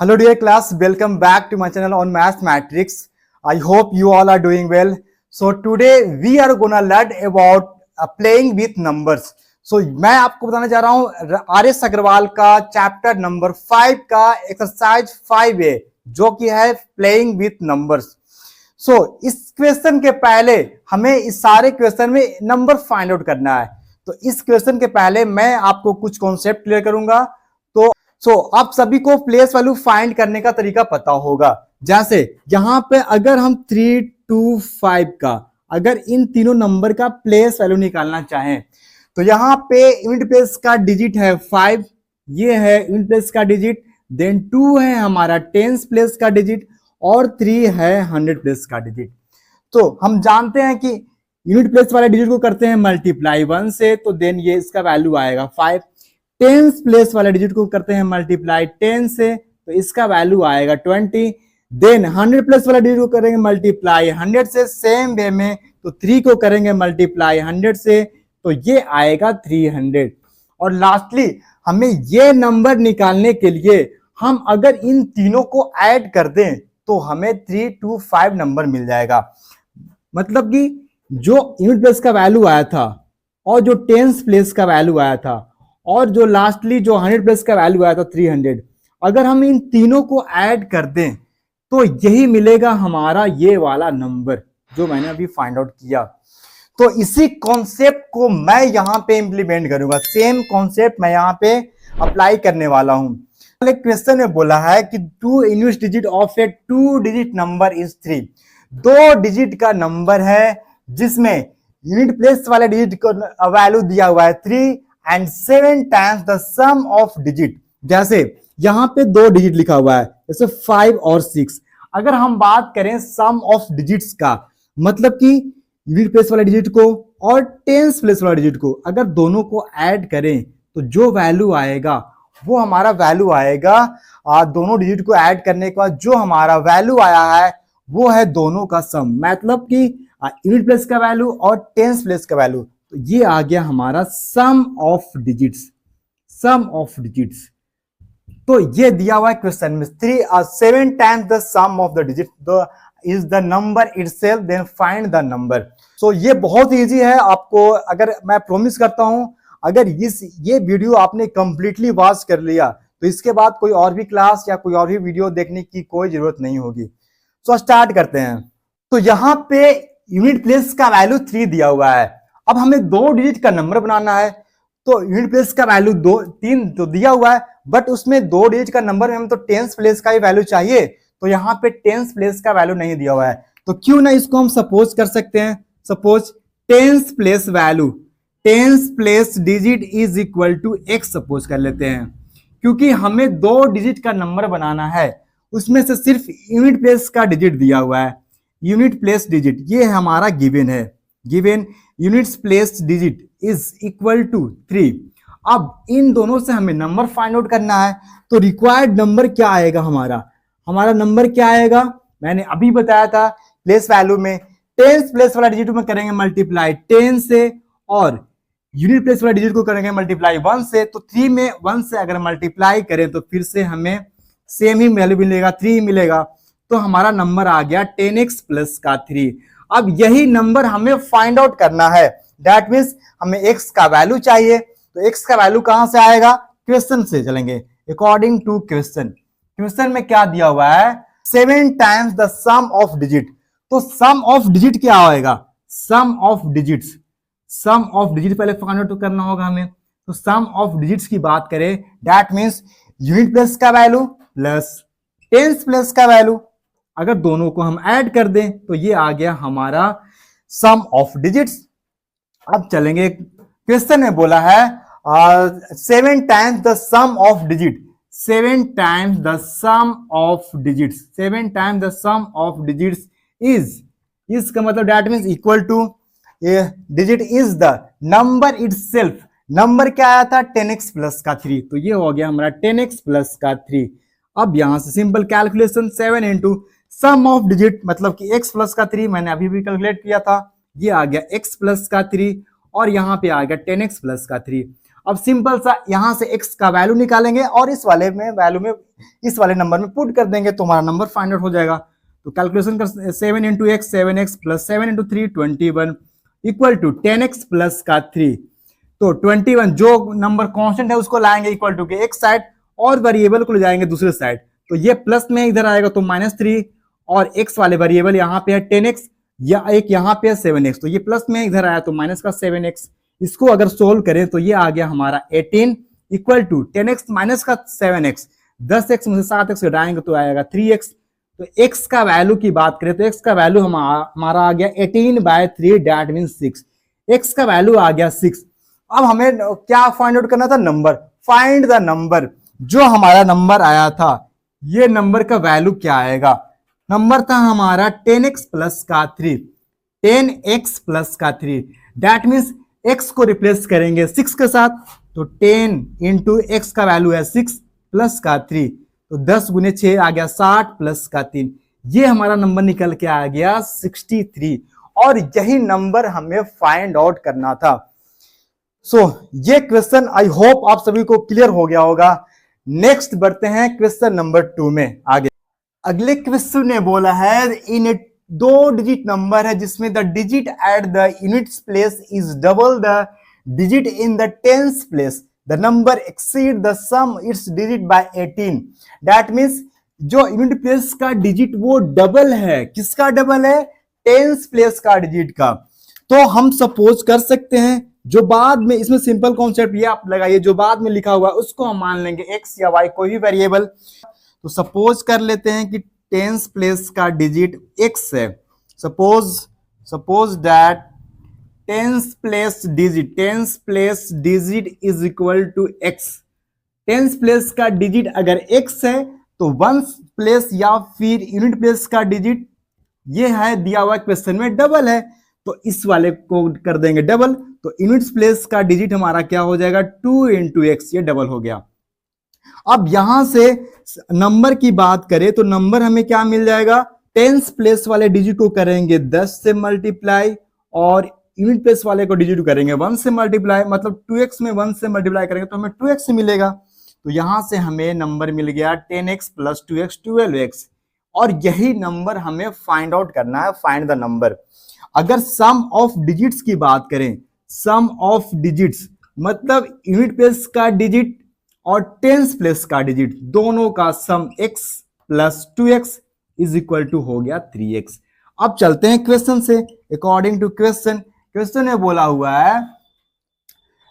Hello dear class, welcome back to my channel on Mathematics. I hope you all are doing well. So today we are gonna learn about playing with numbers. So मैं आपको बताने जा रहा हूँ RS. Agarwal का chapter number 5 का exercise 5A जो कि है प्लेइंग विथ नंबर्स. सो इस क्वेश्चन के पहले हमें इस सारे क्वेश्चन में नंबर फाइंड आउट करना है. तो इस क्वेश्चन के पहले मैं आपको कुछ कॉन्सेप्ट क्लियर करूंगा. तो आप सभी को प्लेस वैल्यू फाइंड करने का तरीका पता होगा. जैसे यहां पे अगर हम 3, 2, 5 का अगर इन तीनों नंबर का प्लेस वैल्यू निकालना चाहें तो यहाँ पे यूनिट प्लेस का डिजिट है 5, ये है यूनिट प्लेस का डिजिट, देन 2 है हमारा टेंस प्लेस का डिजिट और 3 है 100 प्लेस का डिजिट. तो हम जानते हैं कि यूनिट प्लेस वाले डिजिट को करते हैं मल्टीप्लाई 1 से, तो देन ये इसका वैल्यू आएगा 5. टेंस प्लेस वाले डिजिट को करते हैं मल्टीप्लाई 10 से, तो इसका वैल्यू आएगा 20. देन 100 प्लेस वाला डिजिट को करेंगे मल्टीप्लाई 100 से, सेम वे में तो 3 को करेंगे मल्टीप्लाई 100 से, तो ये आएगा 300. और लास्टली हमें ये नंबर निकालने के लिए हम अगर इन तीनों को ऐड कर दें तो हमें 325 नंबर मिल जाएगा. मतलब कि जो यूनिट प्लेस का वैल्यू आया था और जो टेंस प्लेस का वैल्यू आया था और जो लास्टली जो 100 प्लेस का वैल्यू आया था 300, अगर हम इन तीनों को ऐड कर दें तो यही मिलेगा हमारा ये वाला नंबर जो मैंने अभी फाइंड आउट किया. तो इसी कॉन्सेप्ट को मैं यहाँ पे इंप्लीमेंट करूंगा. सेम कॉन्सेप्ट मैं यहाँ पे अप्लाई करने वाला हूं. क्वेश्चन में बोला है कि 2 inverse digit of a 2 digit number is 3. 2 digit का नंबर है जिसमें यूनिट प्लेस वाले डिजिट को वैल्यू दिया हुआ है 3 and 7 times the sum of digit. जैसे यहां पे 2 डिजिट लिखा हुआ है, जैसे 5 और 6. अगर हम बात करें सम ऑफ डिजिट्स का, मतलब कि यूनिट प्लेस वाले डिजिट को और टेंस प्लेस वाले डिजिट को अगर दोनों को ऐड करें तो जो वैल्यू आएगा वो हमारा वैल्यू आएगा. दोनों डिजिट को ऐड करने के बाद जो हमारा वैल्यू आया है वो है दोनों का सम, मतलब कि यूनिट प्लेस का वैल्यू और टेंस प्लेस का वैल्यू. तो ये आ गया हमारा sum of digits. Sum of digits तो ये दिया हुआ है क्वेश्चन में 7 times the sum of the digit is the number itself, then find the number. So ये बहुत इजी है. आपको अगर मैं प्रॉमिस करता हूं अगर ये वीडियो आपने कंप्लीटली वॉच कर लिया तो इसके बाद कोई और भी क्लास या कोई और भी वीडियो देखने की कोई जरूरत नहीं होगी. सो स्टार्ट करते हैं. तो यहाँ पे यूनिट प्लेस का वैल्यू 3 दिया हुआ है. अब हमें 2 डिजिट का नंबर बनाना है तो यूनिट प्लेस का वैल्यू 3 तो दिया हुआ है, बट उसमें 2 डिजिट का नंबर में हमें तो टेंस प्लेस का ही वैल्यू चाहिए. तो यहाँ पे टेंस प्लेस का वैल्यू नहीं दिया हुआ है, तो क्यों ना इसको हम सपोज कर सकते हैं. Suppose tens place value, tens place digit is equal to x suppose कर लेते हैं. क्योंकि हमें 2 डिजिट का नंबर बनाना है, उसमें से सिर्फ यूनिट प्लेस का डिजिट दिया हुआ है. यूनिट प्लेस डिजिट ये हमारा गिवन है, given units place digit is equal to 3. अब इन दोनों से हमें नंबर फाइंड आउट करना है. तो रिक्वायर्ड नंबर क्या आएगा हमारा नंबर क्या आएगा, मैंने अभी बताया था. प्लेस वैल्यू में टेंस प्लेस वाला डिजिट में करेंगे मल्टीप्लाई 10 से और यूनिट प्लेस वाला डिजिट को करेंगे मल्टीप्लाई 1 से. तो 3 में 1 से अगर मल्टीप्लाई करें तो फिर से हमें सेम ही वैल्यू मिलेगा, 3 मिलेगा. तो हमारा नंबर आ गया 10x प्लस का 3. अब यही नंबर हमें फाइंड आउट करना है. दैट मीन्स हमें x का वैल्यू चाहिए. तो x का वैल्यू कहां से आएगा, क्वेश्चन से चलेंगे. अकॉर्डिंग टू क्वेश्चन में क्या दिया हुआ है 7 times the sum of digit. तो सम ऑफ डिजिट क्या आएगा, sum of digits, sum of digit पहले फाइंड आउट करना होगा हमें. तो सम ऑफ डिजिट्स की बात करें दैट मीन्स यूनिट प्लेस का वैल्यू प्लस टेंस प्लेस का वैल्यू, अगर दोनों को हम ऐड कर दें तो ये आ गया हमारा सम ऑफ डिजिट्स. अब चलेंगे, क्वेश्चन में बोला है 7 times the sum of digit, 7 times the sum of digits, 7 times the sum of digits is, इसका मतलब that means equal to digit is the number itself. Number क्या आया था 10x प्लस का 3, तो ये हो गया हमारा 10x प्लस का 3. अब यहां से simple calculation 7 into sum of digit मतलब कि x प्लस का 3 मैंने अभी भी कैलकुलेट किया था, ये आ गया x प्लस का 3 और यहाँ पे आ गया 10x प्लस का 3. अब सिंपल सा यहां से x का वैल्यू निकालेंगे और इस वाले में वैल्यू में इस वाले नंबर में पुट कर देंगे तो हमारा नंबर फाइंड आउट हो जाएगा। तो कैलकुलेशन कर 7 into x 7x plus 7 into 3 21 equal to 10x plus का 3। तो 21 जो नंबर कांस्टेंट है उसको लाएंगे इक्वल टू के एक साइड और वेरिएबल को ले जाएंगे दूसरे साइड। तो ये प्लस में इधर आएगा तो -3 और x वाले वेरिएबल यहाँ पे है 10x या एक यहाँ पे है 7x। तो ये प्लस में इधर आया तो माइनस का 7x। इसको अगर सोल्व करें तो ये आ गया हमारा 18 इक्वल टू 10x माइनस का 7x। 10x में से 7x घटाएंगे तो आएगा 3x। तो x का वैल्यू की बात करें तो x का वैल्यू हमारा आ गया 18/3 दैट मीन 6। x का वैल्यू आ गया 6। अब हमें क्या फाइंड आउट करना था? नंबर। Find the number. जो हमारा नंबर आया था ये नंबर का वैल्यू क्या आएगा? नंबर था हमारा 10x प्लस का 3। 10x प्लस का 3 दैट मीन्स x को रिप्लेस करेंगे 6 के साथ तो 10 इंटू एक्स का वैल्यू है 6 प्लस का 3 तो 10 गुने 6 आ गया 60 प्लस का 3। ये हमारा नंबर निकल के आ गया 63 और यही नंबर हमें फाइंड आउट करना था। ये क्वेश्चन आई होप आप सभी को क्लियर हो गया होगा। नेक्स्ट बढ़ते हैं क्वेश्चन नंबर 2 में आगे। अगले क्वेश्चन ने बोला है इन 2 डिजिट नंबर है जिसमें the digit at the units place is double the digit in the tens place, the number exceed the sum its digit by 18। That means जो यूनिट प्लेस का डिजिट वो डबल है। किसका डबल है? Tense place का digit का। तो हम सपोज कर सकते हैं जो बाद में, इसमें सिंपल कॉन्सेप्ट ये आप लगाइए, जो बाद में लिखा हुआ है उसको हम मान लेंगे x या y कोई भी वेरिएबल। तो सपोज कर लेते हैं कि टेंस प्लेस का डिजिट x है। Suppose that tens place digit is equal to x। Tens place का डिजिट अगर x है तो वंस प्लेस या फिर यूनिट प्लेस का डिजिट ये है दिया हुआ क्वेश्चन में डबल है तो इस वाले को कर देंगे डबल। तो यूनिट्स प्लेस का डिजिट हमारा क्या हो जाएगा? 2 इंटू एक्स, ये डबल हो गया। अब यहां से नंबर की बात करें तो नंबर हमें क्या मिल जाएगा? टेंस प्लेस वाले डिजिट को करेंगे 10 से मल्टीप्लाई और यूनिट प्लेस वाले को डिजिट करेंगे 1 से मल्टीप्लाई, मतलब 2x में 1 से मल्टीप्लाई करेंगे तो हमें 2x मिलेगा। तो यहां से हमें नंबर मिल गया 10x प्लस 2x 12x और यही नंबर हमें फाइंड आउट करना है, फाइंड द नंबर। अगर सम ऑफ डिजिट्स की बात करें, सम ऑफ डिजिट्स मतलब यूनिट प्लेस का डिजिट और टेंस प्लेस का डिजिट दोनों का sum x plus 2x is equal to हो गया 3x। अब चलते हैं क्वेश्चन से। अकॉर्डिंग टू क्वेश्चन में बोला हुआ है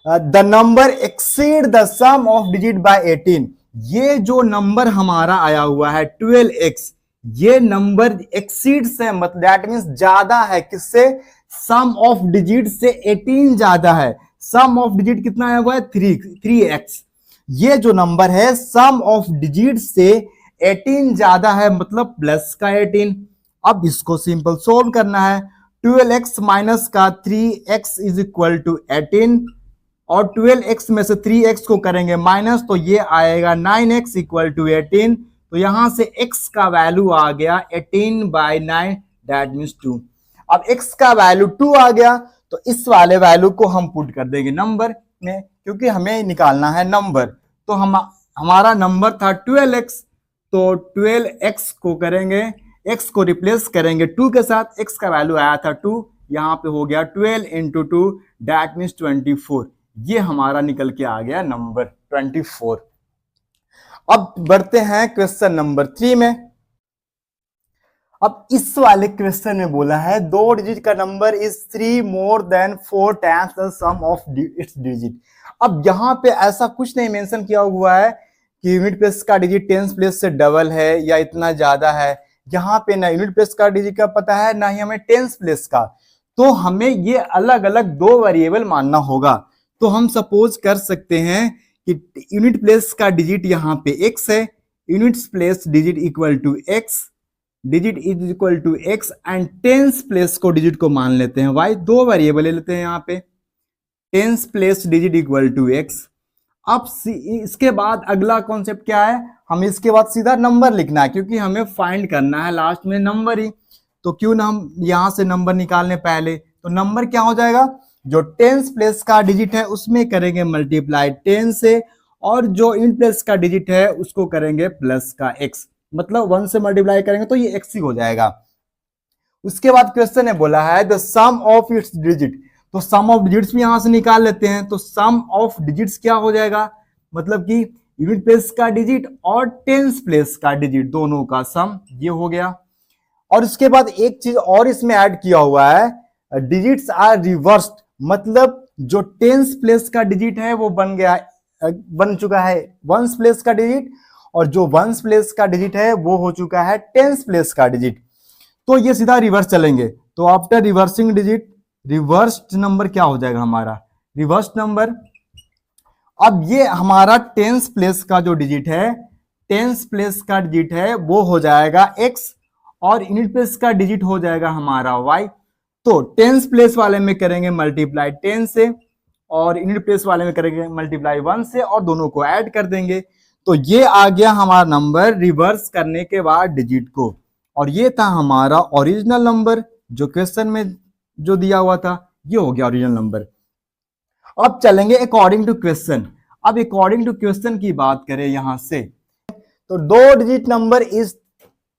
the number exceed the sum of digit by 18। ये जो नंबर हमारा आया हुआ है 12x, ये नंबर एक्सीड से मतलब दैट मींस ज्यादा है किससे? सम ऑफ डिजिट से 18 ज्यादा है। सम ऑफ डिजिट कितना आया हुआ है? 3x। ये जो नंबर है सम ऑफ डिजिट से 18 ज्यादा है मतलब प्लस का 18। अब इसको सिंपल सोल्व करना है। 12x माइनस का 3x इज इक्वल टू 18 और 12x में से 3x को करेंगे माइनस तो ये आएगा 9x इक्वल टू 18। तो यहां से x का वैल्यू आ गया 18/9 दैट मीन्स 2। अब x का वैल्यू 2 आ गया तो इस वाले वैल्यू को हम पुट कर देंगे नंबर में क्योंकि हमें निकालना है नंबर। तो हमारा नंबर था 12x तो 12x को करेंगे, x को रिप्लेस करेंगे 2 के साथ। x का वैल्यू आया था 2, यहाँ पे हो गया 12 इंटू 2 दैट मीन्स 24। ये हमारा निकल के आ गया नंबर 24। अब बढ़ते हैं क्वेश्चन नंबर 3 में। अब इस वाले क्वेश्चन में बोला है 2 डिजिट का number is 3 more than 4 times the sum of its digit. अब यहाँ पे ऐसा कुछ नहीं मेंशन किया हुआ है कि यूनिट प्लेस का डिजिट टेंस प्लेस से डबल है या इतना ज्यादा है। यहाँ पे ना यूनिट प्लेस का डिजिट का पता है ना ही हमें टेंस प्लेस का। तो हमें ये अलग अलग 2 वेरिएबल मानना होगा। तो हम सपोज कर सकते हैं कि यूनिट प्लेस का डिजिट यहाँ पे x है, units place digit equal to x, digit is equal to x and tens place को डिजिट को मान लेते हैं y। 2 वेरिएबल ले लेते हैं यहाँ पे, tens place digit equal to x। अब इसके बाद अगला कॉन्सेप्ट क्या है? हमें इसके बाद सीधा नंबर लिखना है क्योंकि हमें फाइंड करना है लास्ट में नंबर ही। तो क्यों ना हम यहां से नंबर निकालने पहले। तो नंबर क्या हो जाएगा? जो टेंस प्लेस का डिजिट है उसमें करेंगे मल्टीप्लाई 10 से, और जो इन प्लेस का डिजिट है उसको करेंगे प्लस का x, मतलब 1 से मल्टीप्लाई करेंगे तो ये x ही हो जाएगा। उसके बाद क्वेश्चन ने बोला है the sum of its digit, तो सम ऑफ डिजिट्स भी यहां से निकाल लेते हैं। तो सम ऑफ डिजिट्स क्या हो जाएगा, मतलब कि यूनिट प्लेस का डिजिट और टेंस प्लेस का डिजिट दोनों का सम, ये हो गया। और उसके बाद एक चीज और इसमें ऐड किया हुआ है, डिजिट्स आर रिवर्स्ड, मतलब जो टेंस प्लेस का डिजिट है वो बन चुका है वंस प्लेस का डिजिट, और जो वंस प्लेस का डिजिट है वो हो चुका है टेंस प्लेस का डिजिट। तो ये सीधा रिवर्स चलेंगे। तो after reversing digit, reversed number क्या हो जाएगा हमारा, रिवर्स्ड नंबर। अब ये हमारा टेंस प्लेस का जो डिजिट है, टेंस प्लेस का डिजिट है वो हो जाएगा x, और यूनिट प्लेस का डिजिट हो जाएगा हमारा y। तो टेंस प्लेस वाले में करेंगे मल्टीप्लाई 10 से, और यूनिट प्लेस वाले में करेंगे मल्टीप्लाई 1 से, और दोनों को ऐड कर देंगे। तो ये आ गया हमारा नंबर रिवर्स करने के बाद डिजिट को, और ये था हमारा ओरिजिनल नंबर जो क्वेश्चन में जो दिया हुआ था, ये हो गया ओरिजिनल नंबर। अब चलेंगे अकॉर्डिंग टू क्वेश्चन। अब अकॉर्डिंग टू क्वेश्चन की बात करें यहां से, तो 2 डिजिट नंबर इज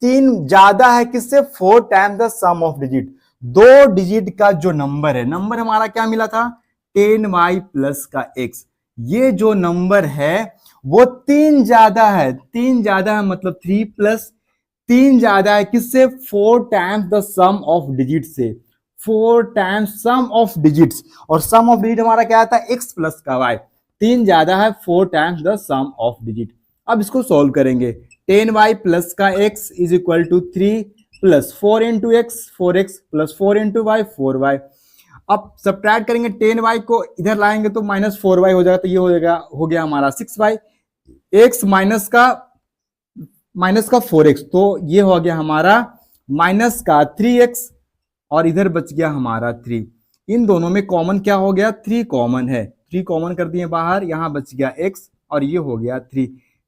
3 ज्यादा है किससे, 4 times the sum of digit. 2 digit का जो नंबर है, नंबर हमारा क्या मिला था 10y प्लस का x, ये जो नंबर है वो 3 ज्यादा है, 3 ज्यादा है मतलब 3 प्लस 3 ज्यादा है किससे, 4 times the sum of digit से, 4 टाइम्स सम ऑफ डिजिट्स, और सम ऑफ डिजिट हमारा क्या आता है x प्लस का y, 3 ज्यादा है 4 times the sum of digit. अब इसको सॉल्व करेंगे, 10y प्लस का x is equal to 3 plus 4 into x 4x plus 4 into y 4y। अब सब्ट्रैक्ट करेंगे 10y को इधर लाएंगे तो माइनस 4y हो जाएगा, तो ये हो गया हमारा 6y, x माइनस का 4x, तो ये हो गया हमारा माइनस का 3x, और इधर बच गया हमारा 3। इन दोनों में कॉमन क्या हो गया, 3 कॉमन है, 3 कॉमन कर दिए बाहर, यहां बच गया x और ये हो गया 3,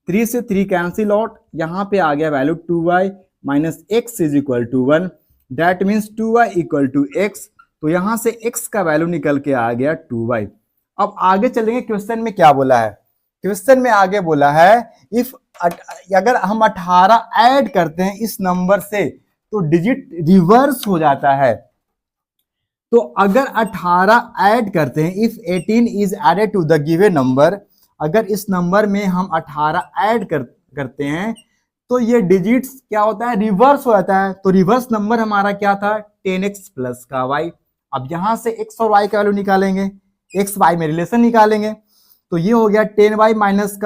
3 से 3 कैंसिल आउट, यहां पे आ गया value 2y minus x is equal to 1, that means 2y equal to x। तो यहां से x का वैल्यू निकल के आ गया 2y। अब आगे चलेंगे, क्वेश्चन में क्या बोला है, क्वेश्चन में आगे बोला है इफ अगर हम 18 ऐड करते हैं इस नंबर से तो डिजिट रिवर्स हो जाता है। तो अगर 18 ऐड करते हैं, if 18 is added to the given number, अगर इस नंबर में हम 18 ऐड करते हैं तो ये डिजिट्स क्या होता है, रिवर्स हो जाता है। तो रिवर्स नंबर हमारा क्या था 10x प्लस का y। अब यहां से x और y का वैल्यू निकालेंगे, x y में रिलेशन निकालेंगे, तो ये हो गया 10y माइनस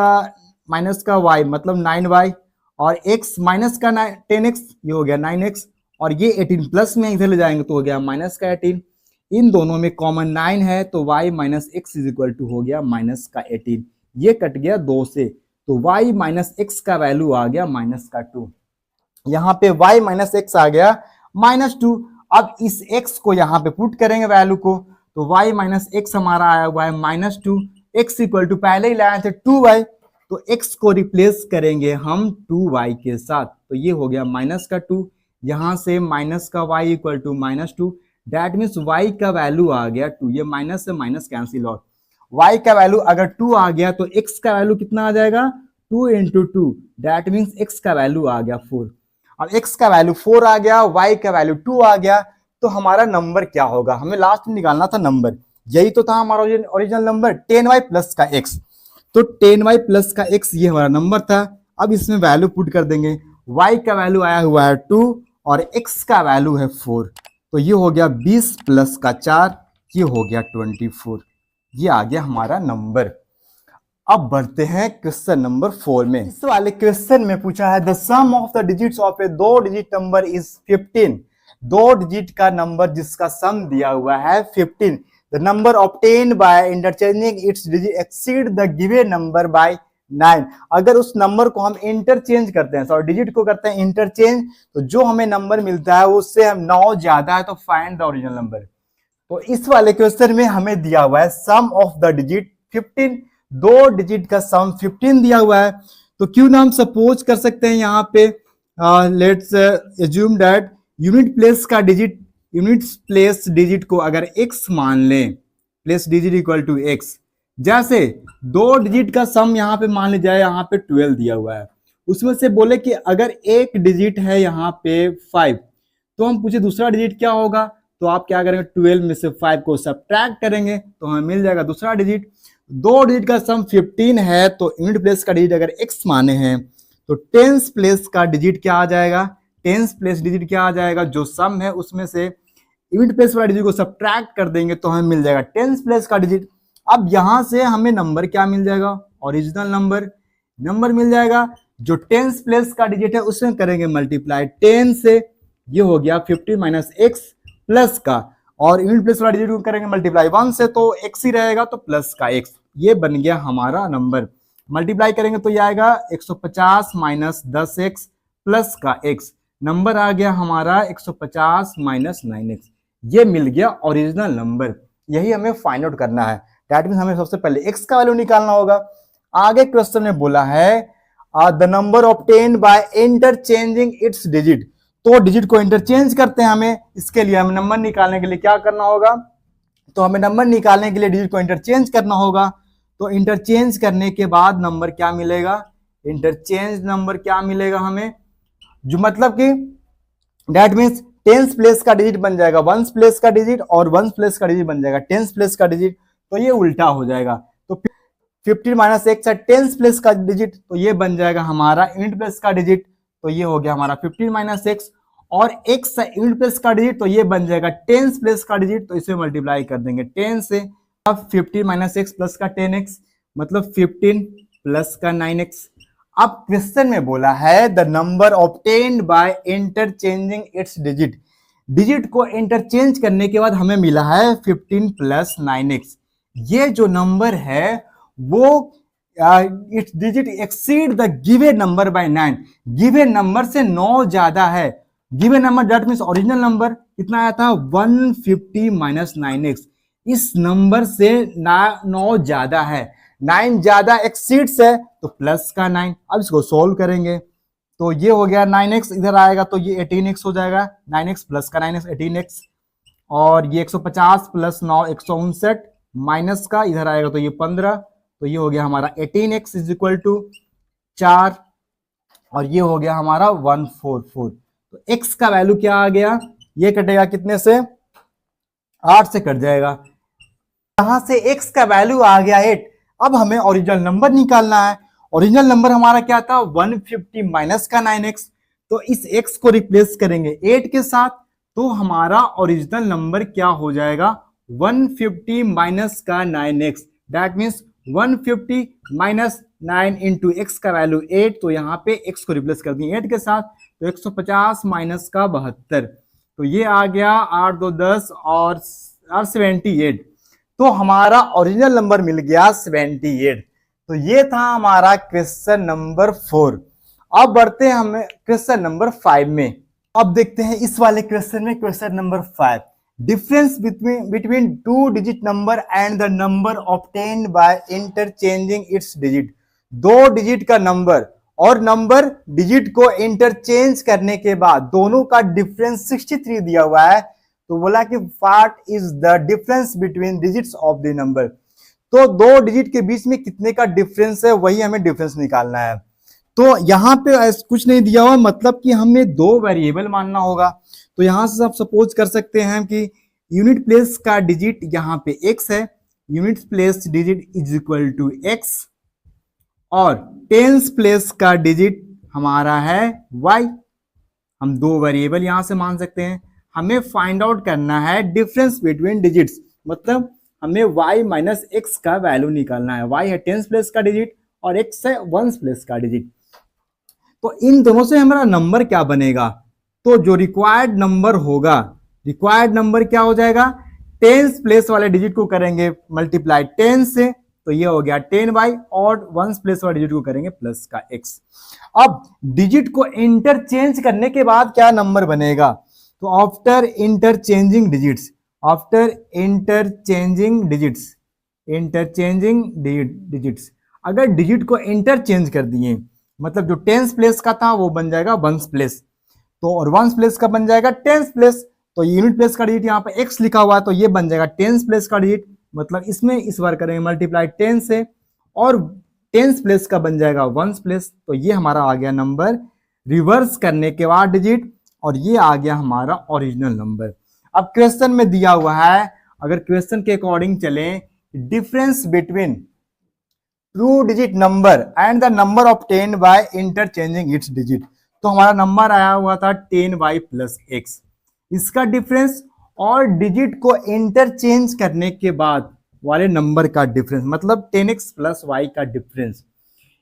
का y मतलब 9y, और x माइनस का 10x, ये हो गया 9x, और ये 18 प्लस में इधर ले जाएंगे तो हो गया माइनस का 18। इन दोनों में कॉमन 9 है तो y minus x is equal to हो गया माइनस का 18, ये कट गया 2 से, तो y माइनस एक्स का वैल्यू आ गया माइनस का 2। यहाँ पे y माइनस एक्स आ गया माइनस 2। अब इस x को यहाँ पे पुट करेंगे वैल्यू को, तो y माइनस एक्स हमारा आया हुआ है माइनस 2, x इक्वल टू पहले ही लाए थे 2y, तो x को रिप्लेस करेंगे हम 2y के साथ, तो ये हो गया माइनस का 2, यहां से माइनस का y equal to minus 2, that means y का वैल्यू आ गया 2, ये माइनस से माइनस कैंसिल आउट, y का वैल्यू अगर 2 आ गया तो x का वैल्यू कितना आ जाएगा 2 इंटू 2, दैट मीन्स x का वैल्यू आ गया 4। अब x का वैल्यू 4 आ गया, y का वैल्यू 2 आ गया, तो हमारा नंबर क्या होगा, हमें लास्ट में निकालना था नंबर, यही तो था हमारा ओरिजिनल नंबर 10y प्लस का x। तो 10y प्लस का x ये हमारा नंबर था। अब इसमें वैल्यू पुट कर देंगे, y का वैल्यू आया हुआ है 2 और x का वैल्यू है 4, तो ये हो गया 20 प्लस का 4, ये हो गया 24, ये आ गया हमारा नंबर। अब बढ़ते हैं क्वेश्चन नंबर 4 में। इस वाले क्वेश्चन में पूछा है the sum of the digits of a 2 digit number is 15। 2 digit का नंबर जिसका सम दिया हुआ है 15, the number obtained by interchanging its digit exceed the given number by 9। अगर उस नंबर को हम इंटरचेंज करते हैं, सॉरी डिजिट को करते हैं इंटरचेंज, तो जो हमें नंबर मिलता है उससे हम 9 ज्यादा है तो फाइंड द ओरिजिनल नंबर। तो इस वाले क्वेश्चन में हमें दिया हुआ है सम ऑफ द डिजिट 15, 2 डिजिट का सम 15 दिया हुआ है। तो क्यों ना हम सपोज कर सकते हैं यहाँ पे, let's assume that unit place digit को अगर x मान लें, plus digit equal to x. जैसे दो डिजिट का सम यहाँ पे मान लीजिए यहाँ पे 12 दिया हुआ है, उसमें से बोले कि अगर एक डिजिट है यहाँ पे 5, तो हम पूछे दूसरा डिजिट क्या होगा, तो आप क्या करेंगे 12 में से 5 को सब्ट्रैक्ट करेंगे तो हमें मिल जाएगा दूसरा डिजिट। दो डिजिट का सम 15 है, तो यूनिट प्लेस का डिजिट अगर x माने हैं तो टेंस प्लेस का डिजिट क्या आ जाएगा, टेंस प्लेस डिजिट क्या आ जाएगा, जो सम है उसमें से यूनिट प्लेस वाला डिजिट को सब्ट्रैक्ट कर देंगे तो हमें मिल जाएगा टेंस प्लेस का डिजिट। अब यहां से हमें नंबर क्या मिल जाएगा, ओरिजिनल नंबर मिल जाएगा। जो टेंस प्लेस का डिजिट है उसमें करेंगे मल्टीप्लाई 10 से, ये हो गया 15 माइनस एक्स प्लस का, और यूनिट प्लेस वाला डिजिट को करेंगे मल्टीप्लाई 1 से तो x ही रहेगा तो प्लस का x, ये बन गया हमारा नंबर। मल्टीप्लाई करेंगे तो ये आएगा 150 माइनस 10x प्लस का x, नंबर आ गया हमारा 150 माइनस 9x, ये मिल गया ओरिजिनल नंबर। यही हमें फाइंड आउट करना है। दैट मींस हमें सबसे पहले x का वैल्यू निकालना होगा। आगे क्वेश्चन में बोला है the number obtained by interchanging it's digit, तो डिजिट को इंटरचेंज करते हैं हमें, इसके लिए हमें नंबर निकालने के लिए क्या करना होगा, तो हमें नंबर निकालने के लिए डिजिट को इंटरचेंज करना होगा। तो इंटरचेंज करने के बाद नंबर क्या मिलेगा, इंटरचेंज नंबर क्या मिलेगा हमें, जो मतलब कि दैट मींस टेंस प्लेस का डिजिट बन जाएगा वंस प्लेस का डिजिट, और वंस प्लेस का डिजिट बन जाएगा टेंस प्लेस का डिजिट, तो ये उल्टा हो जाएगा। तो 15 माइनस एक्स है टेंस प्लेस का डिजिट, तो ये बन जाएगा हमारा यूनिट प्लेस का डिजिट, तो ये हो गया हमारा 15 माइनस एक्स, और एक्स है यूनिट प्लेस का डिजिट, तो ये बन जाएगा टेंस प्लेस का डिजिट, तो इसे मल्टीप्लाई कर देंगे 10 से। अब 15 माइनस एक्स प्लस का 10x मतलब 15 प्लस का 9x। अब क्वेश्चन में बोला है the number obtained by interchanging it's digit, digit को इंटरचेंज करने के बाद हमें मिला है 15 प्लस 9x। ये जो नंबर है वो it's digit exceed the given number by 9, given number से 9 ज्यादा है। Given number that means original number कितना आया था 150 माइनस 9x, इस नंबर से 9 ज्यादा है, 9 ज्यादा एक्सीड्स है तो प्लस का 9। अब इसको सोल्व करेंगे तो ये हो गया 9x, इधर आएगा तो ये 18x हो जाएगा, 9x प्लस का 9x 18x, और ये 150 प्लस 9 159 माइनस का इधर आएगा तो ये 15, तो ये हो गया हमारा 18x इज इक्वल टू 4, और ये हो गया हमारा 144। तो x का वैल्यू क्या आ गया, ये कटेगा कितने से 8 से कट जाएगा, यहां से x का वैल्यू आ गया 8। अब हमें ओरिजिनल नंबर निकालना है। ओरिजिनल नंबर हमारा क्या था 150 माइनस का 9x, तो इस x को रिप्लेस करेंगे 8 के साथ, तो हमारा ओरिजिनल नंबर क्या हो जाएगा 150 माइनस का 9x, that means 150 minus 9 into x का वैल्यू 8, तो यहाँ पे x को रिप्लेस कर दिए 8 के साथ, तो 150 माइनस का 72, तो ये आ गया 8 2 10 और 78, तो हमारा ओरिजिनल नंबर मिल गया 78। तो ये था हमारा क्वेश्चन नंबर 4। अब बढ़ते हैं हमें क्वेश्चन नंबर 5 में। अब देखते हैं इस वाले क्वेश्चन में, question number 5, difference between two digit number and the number obtained by interchanging it's digit, दो डिजिट का नंबर और नंबर डिजिट को इंटरचेंज करने के बाद दोनों का डिफरेंस 63 दिया हुआ है। तो बोला कि what is the difference between digits of the number, तो दो डिजिट के बीच में कितने का डिफरेंस है वही हमें डिफरेंस निकालना है। तो यहाँ पे कुछ नहीं दिया हुआ, मतलब कि हमें दो वेरिएबल मानना होगा। तो यहां से आप सपोज कर सकते हैं कि यूनिट प्लेस का डिजिट यहाँ पे x है, unit place digit is equal to x, और टेंस प्लेस का डिजिट हमारा है y। हम दो वेरिएबल यहां से मान सकते हैं। हमें फाइंड आउट करना है डिफरेंस बिटवीन डिजिट्स, मतलब हमें y माइनस एक्स का वैल्यू निकालना है। y है टेंस प्लेस का डिजिट और x है वंस प्लेस का डिजिट। तो इन दोनों से हमारा नंबर क्या बनेगा, तो जो रिक्वायर्ड नंबर होगा, रिक्वायर्ड नंबर क्या हो जाएगा, टेंस प्लेस वाले डिजिट को करेंगे मल्टीप्लाई 10 से, तो ये हो गया 10y, और वंस प्लेस वाले डिजिट को करेंगे प्लस का x। अब डिजिट को इंटरचेंज करने के बाद क्या नंबर बनेगा, तो after interchanging digits, after interchanging digits, interchanging digits, अगर डिजिट को इंटरचेंज कर दिए मतलब जो टेंस प्लेस का था वो बन जाएगा वंस प्लेस, तो और वंस प्लेस का बन जाएगा टेंस प्लेस। तो यूनिट प्लेस का डिजिट यहाँ पे x लिखा हुआ है, तो ये बन जाएगा टेंस प्लेस का डिजिट, मतलब इसमें इस बार करेंगे मल्टीप्लाई 10 से, और 10 प्लेस का बन जाएगा 1 प्लेस, तो ये हमारा आ गया नंबर रिवर्स करने के बाद डिजिट, और ये आ गया हमारा ओरिजिनल नंबर। अब क्वेश्चन में दिया हुआ है, अगर क्वेश्चन के अकॉर्डिंग चलें, difference between two digit number and the number obtained by interchanging it's digit, तो हमारा नंबर आया हुआ था 10y प्लस x, इसका डिफरेंस और डिजिट को इंटरचेंज करने के बाद वाले नंबर का डिफरेंस, मतलब 10x प्लस y का डिफरेंस,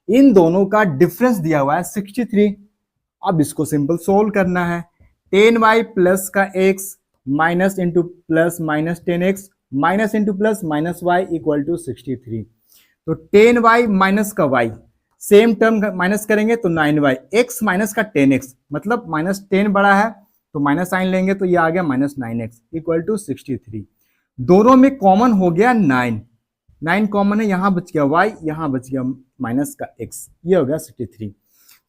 इन दोनों का डिफरेंस दिया हुआ है 63। अब इसको सिंपल सोल्व करना है, 10y प्लस का x minus into plus minus 10x minus into plus minus y equal to 63। तो 10y माइनस का y, सेम टर्म माइनस करेंगे तो 9y, x माइनस का 10x, मतलब माइनस 10 बड़ा है तो माइनस साइन लेंगे तो ये आ गया माइनस 9x इक्वल टू 63। दोनों में कॉमन हो गया 9 कॉमन है, यहां बच गया y, यहां बच गया माइनस का x, ये हो गया 63।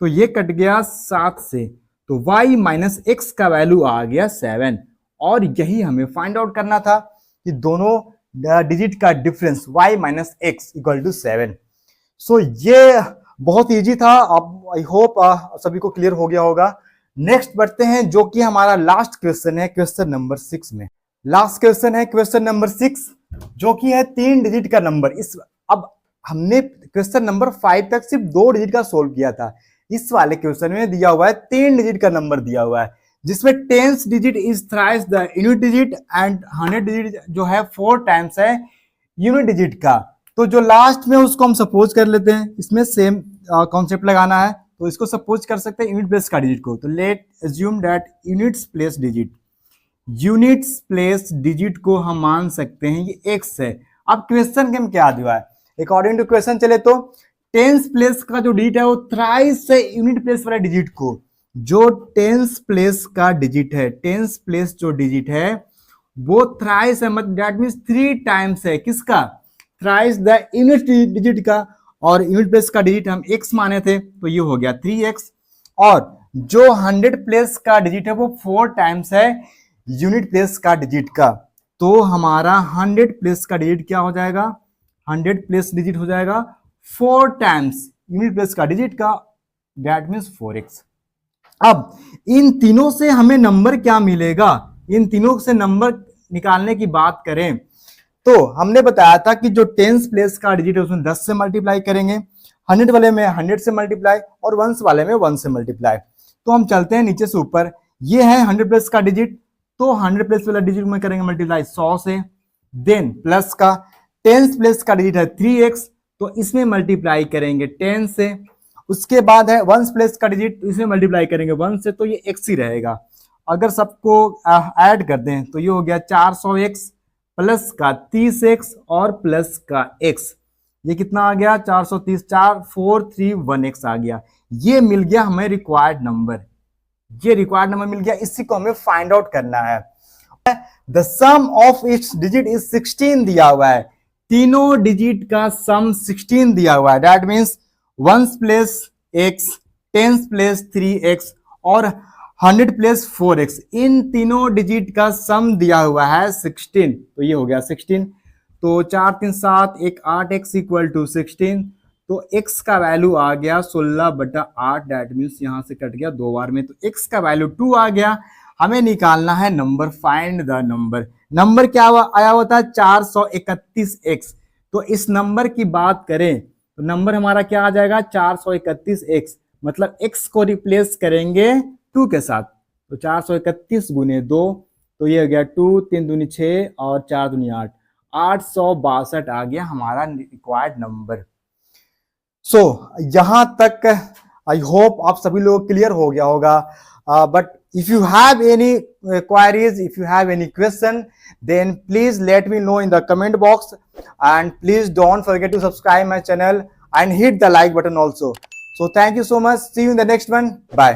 तो ये कट गया 7 से, तो y माइनस x का वैल्यू आ गया 7, और यही हमें फाइंड आउट करना था कि दोनों डिजिट का difference y minus x equal to 7। So ये बहुत इजी था, अब आई होप सभी को क्लियर हो गया होगा। नेक्स्ट बढ़ते हैं, जो कि हमारा लास्ट क्वेश्चन है, क्वेश्चन नंबर 6 में। लास्ट क्वेश्चन है क्वेश्चन नंबर 6, जो कि है 3 डिजिट का नंबर। अब हमने क्वेश्चन नंबर 5 तक सिर्फ 2 डिजिट का सोल्व किया था, इस वाले क्वेश्चन में दिया हुआ है 3 डिजिट का नंबर दिया हुआ है, जिसमें 10th digit is thrice the unit digit and 100 digit जो है 4 टाइम्स है यूनिट डिजिट का। तो जो लास्ट में उसको हम सपोज कर लेते हैं, इसमें सेम कॉन्सेप्ट लगाना है, तो इसको सपोज कर सकते हैं यूनिट प्लेस का डिजिट को। तो late assume that units place digit, units place digit को हम मान सकते हैं ये x है। अब क्वेश्चन के में क्या दिया है, अकॉर्डिंग टू क्वेश्चन चले तो 10th प्लेस का जो डिजिट है वो थ्राइस है यूनिट प्लेस वाले डिजिट को। जो 10th प्लेस का डिजिट है, 10th प्लेस जो डिजिट है वो थ्राइस है, मतलब दैट मींस 3 टाइम्स है किसका, थ्राइस द यूनिट डिजिट का, और यूनिट प्लेस का डिजिट हम x माने थे तो ये हो गया 3x, और जो 100 प्लेस का डिजिट है वो 4 टाइम्स है यूनिट प्लेस का डिजिट का। तो हमारा 100 प्लेस का डिजिट क्या हो जाएगा, 100 प्लेस डिजिट हो जाएगा 4 टाइम्स यूनिट प्लेस का डिजिट का, दैट मींस 4x। अब इन तीनों से हमें नंबर क्या मिलेगा, इन तीनों से नंबर निकालने की बात करें तो हमने बताया था कि जो 10th प्लेस का डिजिट है उसमें 10 से मल्टीप्लाई करेंगे, 100 वाले में 100 से मल्टीप्लाई, और 1 वाले में 1 से मल्टीप्लाई। तो हम चलते हैं नीचे से ऊपर, ये है 100 प्लेस का डिजिट, तो 100 प्लेस वाला डिजिट में करेंगे मल्टीप्लाई 100 से, देन प्लस का 10th प्लेस का डिजिट है 3x, तो इसमें मल्टीप्लाई करेंगे 10 से। उसके बाद है 1 प्लेस का डिजिट, इसमें मल्टीप्लाई करेंगे 1 से, तो ये x ही रहेगा। अगर सबको ऐड कर दें तो ये हो गया 400x प्लस का 30x और प्लस का x, ये कितना आ गया 430, 4431x आ गया। ये मिल गया हमें रिक्वायर्ड नंबर, ये रिक्वायर्ड नंबर मिल गया, इसी को हमें फाइंड आउट करना है। The sum of its digit is 16 दिया हुआ है, तीनों डिजिट का सम 16 दिया हुआ है, that means 1 place x, 10th place 3x और 100 प्लेस 4x, इन तीनों डिजिट का सम दिया हुआ है 16, तो ये हो गया 16। तो 4 3 7 1 8x इक्वल टू 16, तो x का वैल्यू आ गया 16/8, दैट मीन्स यहां से कट गया 2 बार में, तो x का वैल्यू 2 आ गया। हमें निकालना है number, find the number. Number क्या आया हुआ था 431x, तो इस नंबर की बात करें तो नंबर हमारा क्या आ जाएगा 431x, मतलब x को रिप्लेस करेंगे 2 के साथ, तो 431 गुने 2, तो ये हो गया 2 3 दूनी 6 और 4 दूनी 8, 862 आ गया हमारा रिक्वायर्ड नंबर। सो यहां तक आई होप आप सभी लोग क्लियर हो गया होगा, but if you have any queries, if you have any question, then please let me know in the comment box, and please don't forget to subscribe my channel and hit the like button also. So thank you so much, see you in the next one, bye.